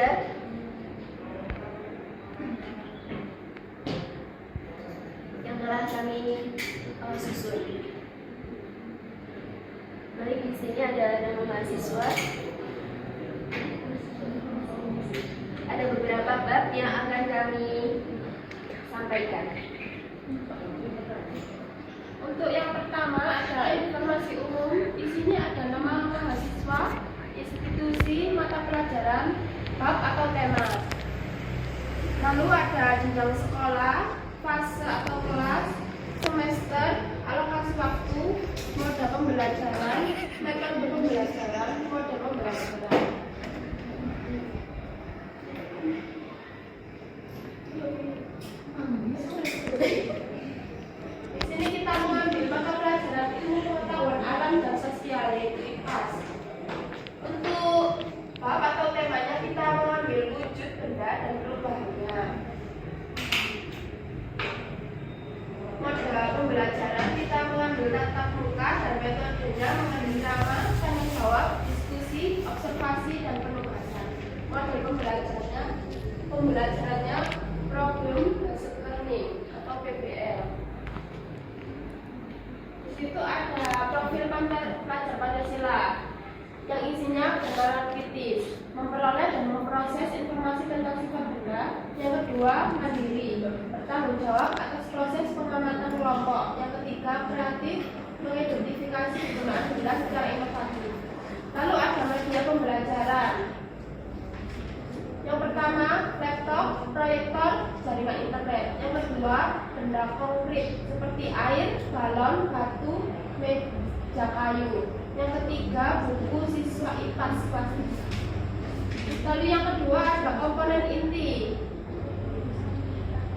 belajar yang telah kami susun. Baik, di sini ada nama mahasiswa. Ada beberapa bab yang akan kami sampaikan. Untuk yang pertama ada informasi umum. Di sini ada nama mahasiswa, institusi, mata pelajaran, bab atau tema. Lalu ada jenjang sekolah, fase atau kelas, semester, alokasi waktu, mode pembelajaran, metode pembelajaran, mode pembelajaran. Di sini kita mengambil mata pelajaran ilmu pengetahuan alam dan sosial, yaitu IPAS. Untuk bab atau temanya kita mengambil wujud benda dan perubahannya. Mode pembelajaran kita mengambil tatap muka dan metodenya mengambil drama, tanya jawab, diskusi, observasi, dan penugasan. Mode pembelajarannya problem based learning atau PBL. Di situ ada profil pelajar Pancasila yang isinya gambaran kritis, memperoleh dan memproses informasi tentang sifat benda. Yang kedua, mandiri, bertanggung jawab atas proses pengamatan kelompok. Yang ketiga, kreatif, mengidentifikasi penggunaan benda secara inovatif. Lalu ada media pembelajaran. Yang pertama, laptop, proyektor, jaringan internet. Yang kedua, benda konkret seperti air, galon, batu, meja kayu. Yang ketiga, buku siswa IPAS plastik. Lalu yang kedua ada komponen inti,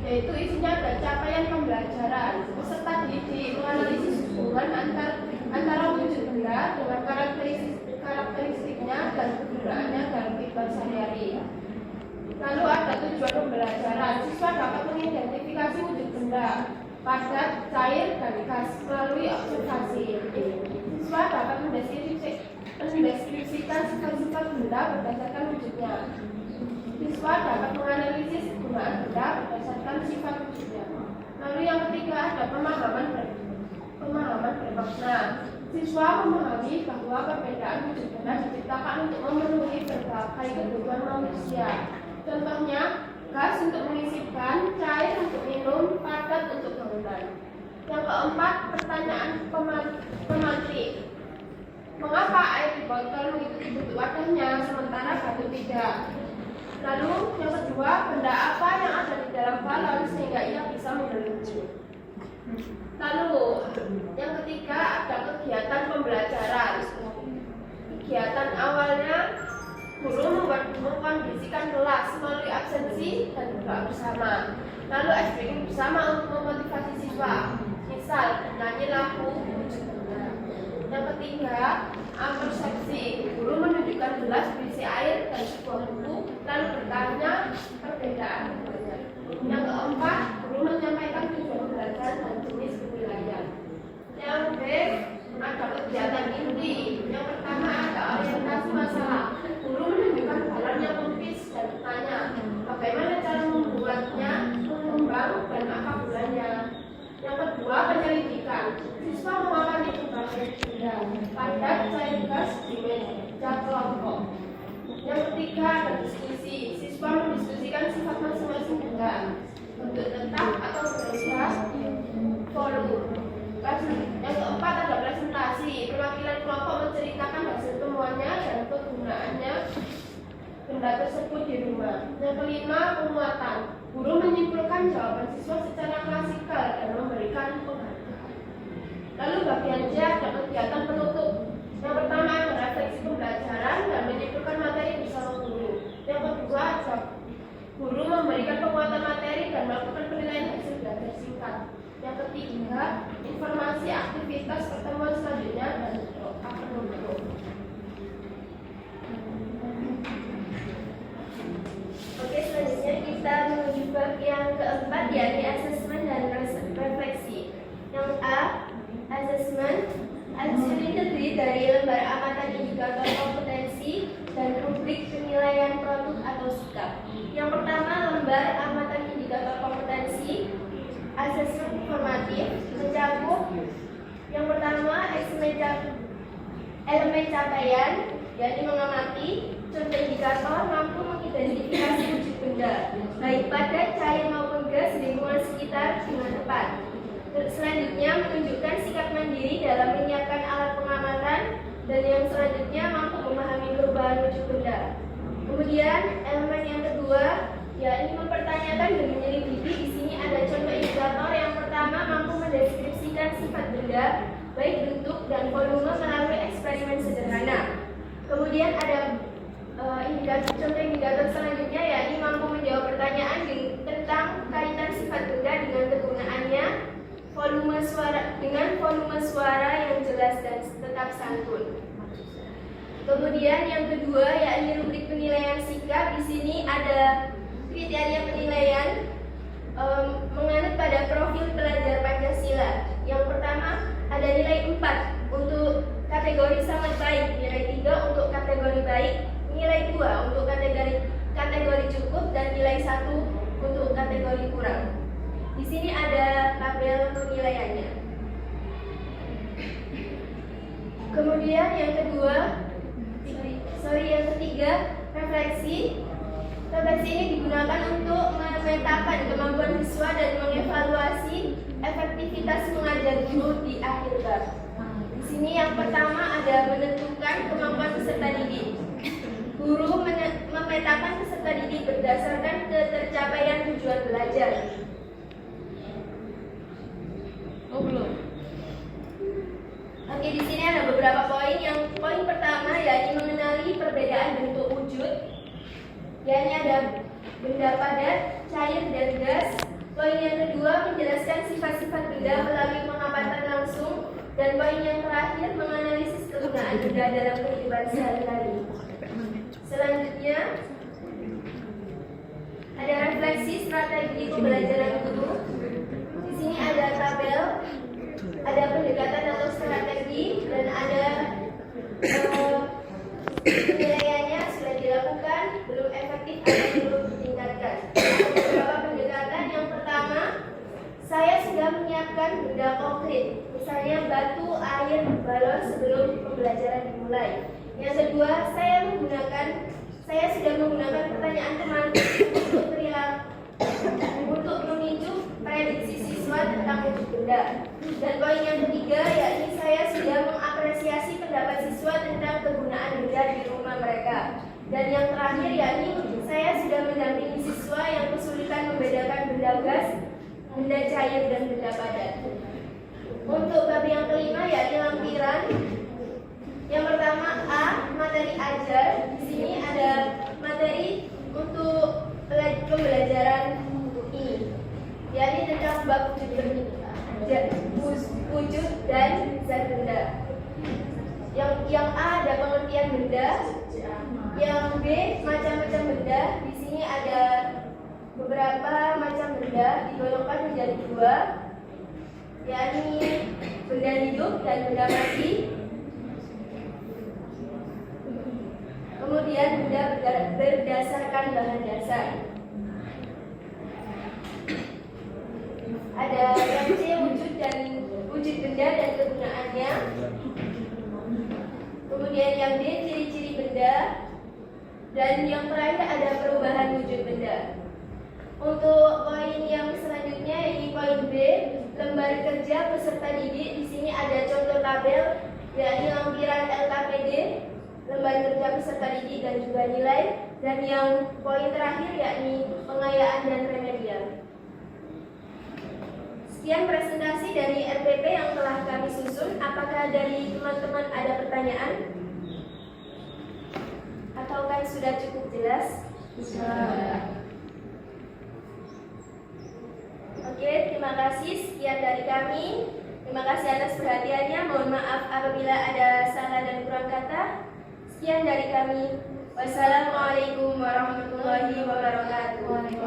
yaitu isinya ada capaian pembelajaran. Peserta didik menganalisis hubungan antara wujud benda dengan karakteristiknya dan kegunaannya dalam kehidupan sehari-hari. Lalu ada tujuan pembelajaran. Siswa dapat mengidentifikasi wujud benda, padat, cair, dan gas melalui observasi. Siswa dapat mendeskripsikan sifat-sifat benda berdasarkan wujudnya. Siswa dapat menganalisis kegunaan benda berdasarkan sifat wujudnya. Lalu yang ketiga ada pemahaman bermakna. Siswa memahami bahwa perbedaan wujud benda diciptakan untuk memenuhi berbagai kebutuhan manusia. Contohnya, gas untuk mengisipkan, cair untuk minum, padat untuk bangunan. Yang keempat, pertanyaan pemantik. Mengapa air di botol mengikuti bentuk wadahnya sementara batu tidak? Lalu yang kedua, benda apa yang ada di dalam balon sehingga ia bisa menggelembung? Lalu yang ketiga ada kegiatan pembelajaran. Kegiatan awalnya guru mengkondisikan kelas melalui absensi dan doa bersama. Lalu ice breaking bersama untuk memotivasi siswa. Misal bernyanyi lagu wujud benda. Yang ketiga, persepsi. Guru menunjukkan gelas berisi air dan sebuah buku, lalu bertanya perbedaan keduanya. Yang keempat, guru menyampaikan tujuan belajar dan jenis penilaian. Yang B, ada kegiatan inti. Yang pertama ada orientasi masalah. Guru menunjukkan balon yang kempis dan bertanya bagaimana cara membuatnya mengembang dan apa gunanya. Yang kedua, penyelidikan. Siswa mengalami berbagai benda, padat, cair, gas di meja kelompok. Yang ketiga ada diskusi. Siswa mendiskusikan sifat masing-masing benda, bentuk tetap atau berubah, volume. Yang keempat ada presentasi. Perwakilan kelompok menceritakan hasil temuannya dan kegunaannya benda tersebut di rumah. Yang kelima, penguatan. Guru menyimpulkan jawaban siswa secara klasikal dan memberikan penghargaan. Lalu bagian C ada kegiatan penutup. Yang pertama ada refleksi pembelajaran dan menyimpulkan materi bersama guru. Yang kedua ada guru memberikan penguatan materi dan melakukan penilaian hasil belajar singkat. Yang ketiga, informasi aktivitas pertemuan selanjutnya dan doa penutup. Oke, selanjutnya kita menuju bab yang keempat, yakni asesmen dan refleksi. Yang A, asesmen. Hasil ini terdiri dari lembar amatan indikator kompetensi dan rubrik penilaian produk atau Yang pertama, elemen capaian, yakni mengamati. Contoh indikator mampu mengidentifikasi wujud benda, baik padat, cair maupun gas di lingkungan sekitar dengan tepat. Selanjutnya, menunjukkan sikap mandiri dalam menyiapkan alat pengamatan, dan yang selanjutnya mampu memahami perubahan wujud benda. Kemudian, elemen yang kedua, yakni mempertanyakan dan menyelidiki. Di sini ada contoh indikator. Yang pertama, mampu mendeskripsikan sifat benda, baik bentuk dan volume melalui eksperimen sederhana. Kemudian ada contoh indikator selanjutnya, yakni mampu menjawab pertanyaan tentang kaitan sifat benda dengan kegunaannya, dengan volume suara yang jelas dan tetap santun. Kemudian yang kedua, yakni rubrik penilaian sikap. Di sini ada kriteria penilaian menganut pada profil pelajar Pancasila. Yang pertama, ada nilai 4 untuk kategori sangat baik, nilai 3 untuk kategori baik, nilai 2 untuk kategori cukup, dan nilai 1 untuk kategori kurang. Di sini ada tabel penilaiannya. Kemudian yang ketiga, refleksi. Refleksi ini digunakan untuk memetakan kemampuan siswa dan mengevaluasi efektivitas mengajar guru di akhir bab. Di sini yang pertama ada menentukan kemampuan peserta didik. Guru memetakan peserta didik berdasarkan ketercapaian tujuan belajar. Oke, di sini ada beberapa poin. Yang poin pertama, yakni mengenali perbedaan bentuk wujud. Yakni ada benda padat, cair, dan gas. Poin yang kedua, menjelaskan sifat-sifat benda melalui pengamatan langsung. Dan poin yang terakhir, menganalisis kegunaan benda dalam kehidupan sehari-hari. Selanjutnya, ada refleksi strategi pembelajaran guru. Di sini ada tabel, ada pendekatan atau strategi, dan ada penilaiannya sudah dilakukan, belum efektif atau belum ditingkatkan. Beberapa pendekatan. Yang pertama, saya sudah menyiapkan benda konkret, misalnya batu, air, balon sebelum pembelajaran dimulai. Yang kedua, saya sudah menggunakan pertanyaan teman untuk memicu prediksi siswa tentang wujud benda. Dan poin yang ketiga, yakni saya sudah mengapresiasi pendapat siswa tentang kegunaan benda di rumah mereka. Dan yang terakhir, yakni saya sudah mendampingi siswa yang kesulitan membedakan benda gas, benda cair, dan benda padat. Untuk bab yang kelima, yakni lampiran. Yang pertama, A, materi ajar. Di sini ada materi untuk pembelajaran ini, yakni tentang bab wujud dan zat benda. Yang A ada pengertian benda. Yang B, macam-macam benda. Di sini ada beberapa macam benda digolongkan menjadi 2, yakni benda hidup dan benda mati. Kemudian benda berdasarkan bahan dasar. Ada yang C, wujud benda dan kegunaannya. Kemudian yang D, ciri-ciri benda. Dan yang terakhir ada perubahan wujud benda. Untuk poin yang selanjutnya, ini poin B, lembar kerja peserta didik. Di sini ada contoh tabel, yakni lampiran LKPD, lembar kerja peserta didik, dan juga nilai. Dan yang poin terakhir, yakni pengayaan dan remedial. Sekian presentasi dari RPP yang telah kami susun. Apakah dari teman-teman ada pertanyaan? Ataukah sudah cukup jelas? Oke, terima kasih. Sekian dari kami. Terima kasih atas perhatiannya. Mohon maaf apabila ada salah dan kurang kata. Sekian dari kami. Wassalamualaikum warahmatullahi wabarakatuh.